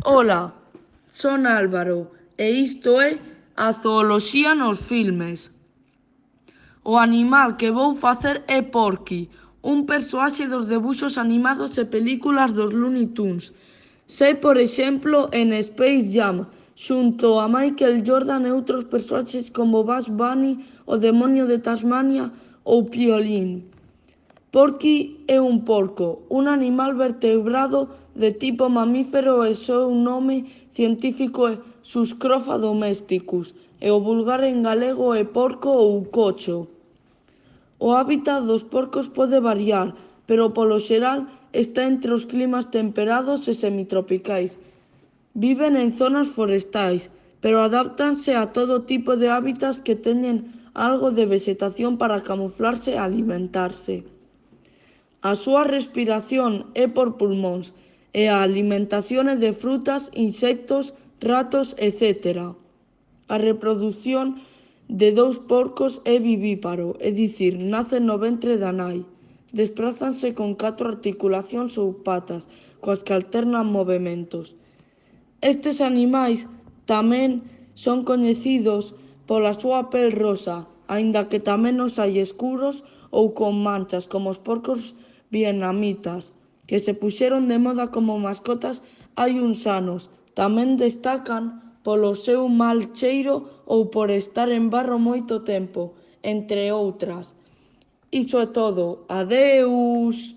Ola, son Álvaro e isto é a zooloxía nos filmes. O animal que vou facer é Porky, un persoaxe dos debuxos animados e películas dos Looney Tunes. Sei, por exemplo, en Space Jam, xunto a Michael Jordan e outros persoaxes como Bugs Bunny, o demonio de Tasmania ou Piolín. Porky é un porco, un animal vertebrado de tipo mamífero e o seu nome científico é Suscrofa domesticus e o vulgar en galego é porco ou cocho. O hábitat dos porcos pode variar, pero polo xeral está entre os climas temperados e semitropicais. Viven en zonas forestais, pero adáptanse a todo tipo de hábitats que teñen algo de vexetación para camuflarse e alimentarse. A súa respiración é por pulmóns e a alimentación é de frutas, insectos, ratos, etc. A reprodución de dous porcos é vivíparo, é dicir, nacen no ventre da nai. Desprázanse con 4 articulacións ou patas, coas que alternan movementos. Estes animais tamén son coñecidos pola súa pel rosa, aínda que tamén os hai escuros ou con manchas como os porcos vietnamitas, que se puxeron de moda como mascotas hai uns anos. Tamén destacan polo seu mal cheiro ou por estar en barro moito tempo, entre outras. Iso é todo. Adeus!